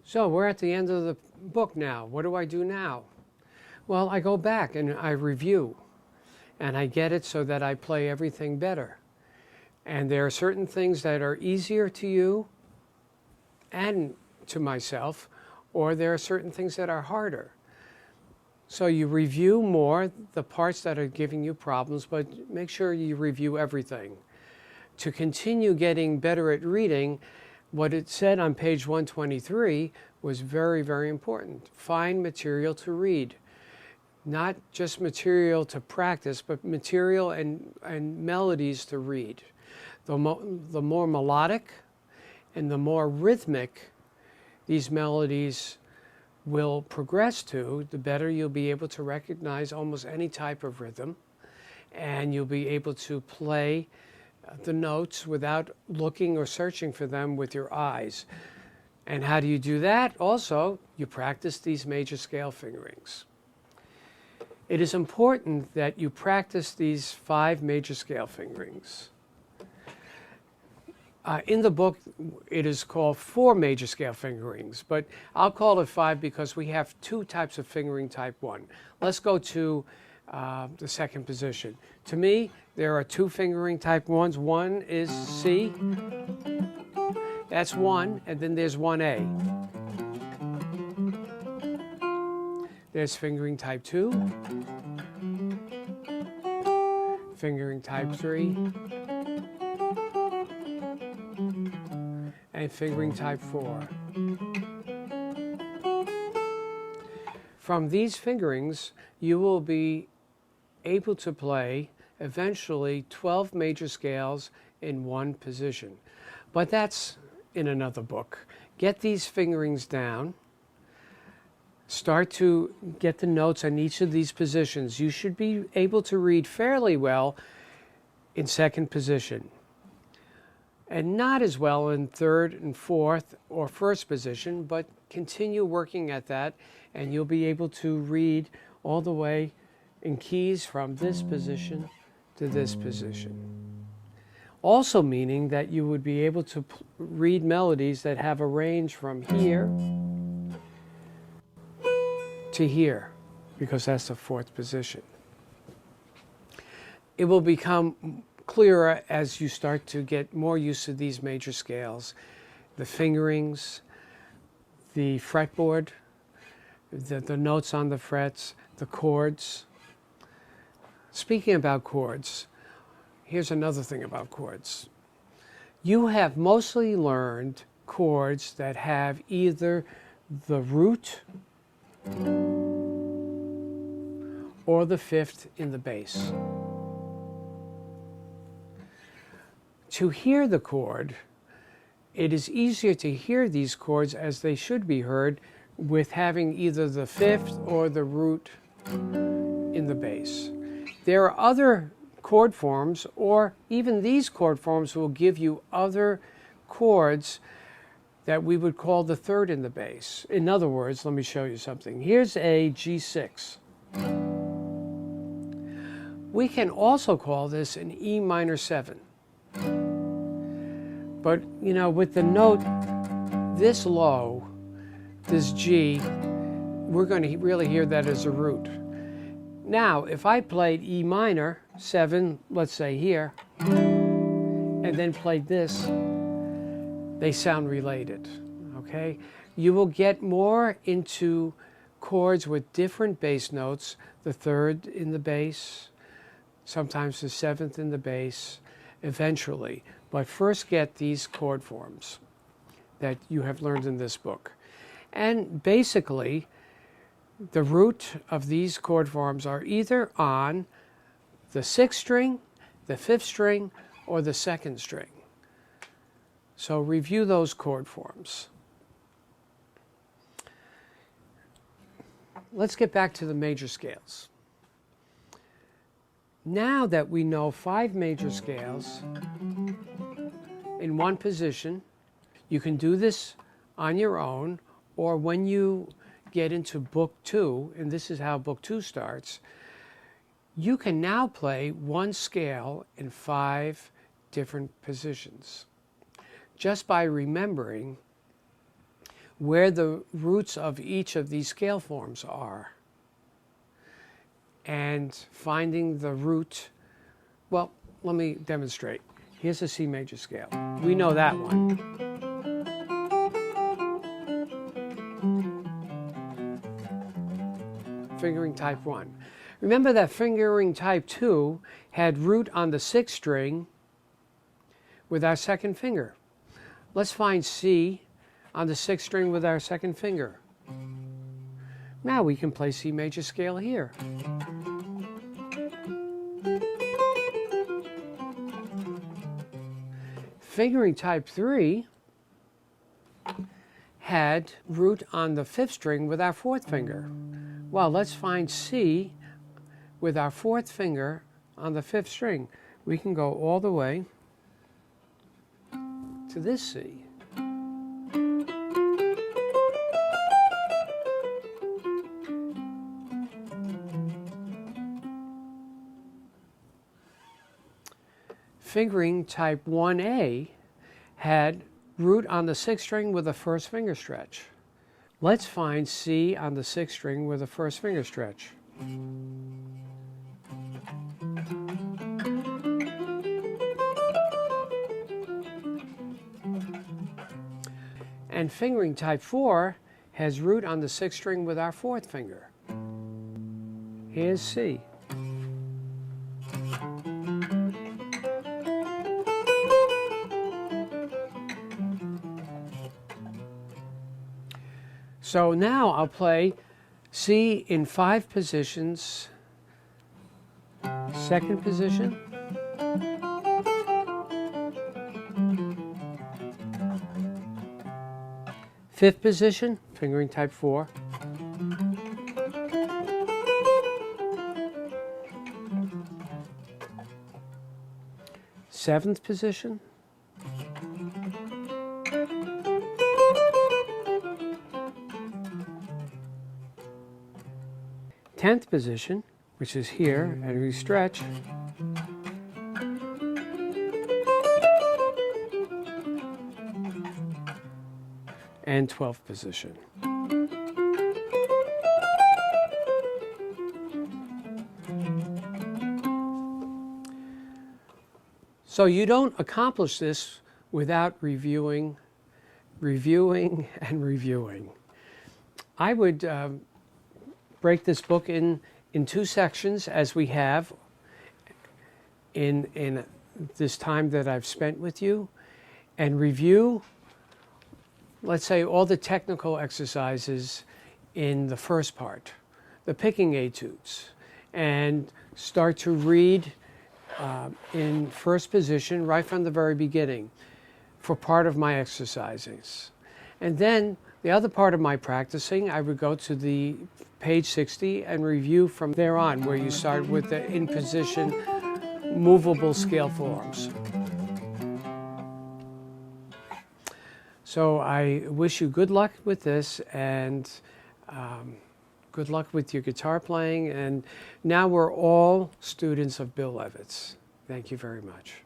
So we're at the end of the book now. What do I do now? Well, I go back and I review, and I get it so that I play everything better. And there are certain things that are easier to you and to myself, or there are certain things that are harder. So you review more the parts that are giving you problems, but make sure you review everything. To continue getting better at reading, what it said on page 123 was very, very important. Find material to read. Not just material to practice, but material and melodies to read. The more melodic and the more rhythmic these melodies will progress to, the better you'll be able to recognize almost any type of rhythm, and you'll be able to play the notes without looking or searching for them with your eyes. And how do you do that? Also, you practice these major scale fingerings. It is important that you practice these 5 major scale fingerings. In the book, it is called 4 major scale fingerings, but I'll call it 5 because we have 2 types of fingering type 1. Let's go to the second position. To me, there are 2 fingering type 1s. One is C, that's 1, and then there's 1A. There's fingering type 2, fingering type 3, and fingering type 4. From these fingerings, you will be able to play eventually 12 major scales in one position. But that's in another book. Get these fingerings down. Start to get the notes on each of these positions. You should be able to read fairly well in second position, and not as well in third and fourth or first position, but continue working at that, and you'll be able to read all the way in keys from this position to this position. Also meaning that you would be able to read melodies that have a range from here to here, because that's the fourth position. It will become clearer as you start to get more used to these major scales, the fingerings, the fretboard, the notes on the frets, the chords. Speaking about chords, here's another thing about chords. You have mostly learned chords that have either the root or the fifth in the bass. To hear the chord, it is easier to hear these chords as they should be heard with having either the fifth or the root in the bass. There are other chord forms, or even these chord forms will give you other chords that we would call the third in the bass. In other words, let me show you something. Here's a G6. We can also call this an E minor 7. But, you know, with the note this low, this G, we're going to really hear that as a root. Now, if I played E minor 7, let's say here, and then played this, they sound related, okay? You will get more into chords with different bass notes, the third in the bass, sometimes the seventh in the bass, eventually. But first get these chord forms that you have learned in this book. And basically, the root of these chord forms are either on the 6th string, the 5th string, or the 2nd string. So review those chord forms. Let's get back to the major scales. Now that we know 5 major scales in one position, you can do this on your own, or when you get into book 2, and this is how book 2 starts, you can now play one scale in 5 different positions, just by remembering where the roots of each of these scale forms are. And finding the root, well, let me demonstrate. Here's a C major scale. We know that one. Fingering type 1. Remember that fingering type 2 had root on the 6th string with our second finger. Let's find C on the 6th string with our second finger. Now we can play C major scale here. Fingering type 3 had root on the 5th string with our 4th finger. Well, let's find C with our 4th finger on the 5th string. We can go all the way to this C. Fingering type 1A had root on the 6th string with a 1st finger stretch. Let's find C on the 6th string with a 1st finger stretch. And fingering type 4 has root on the 6th string with our 4th finger. Here's C. So now I'll play C in 5 positions. 2nd position. Fifth position, fingering type 4. Seventh position. Tenth position, which is here, and we stretch. And 12th position. So you don't accomplish this without reviewing, and reviewing. I would break this book in 2 sections, as we have in this time that I've spent with you, and review, let's say, all the technical exercises in the first part, the picking etudes, and start to read in first position right from the very beginning for part of my exercises. And then the other part of my practicing, I would go to the page 60 and review from there on, where you start with the in position movable scale forms. So I wish you good luck with this, and good luck with your guitar playing. And now we're all students of Bill Levitz. Thank you very much.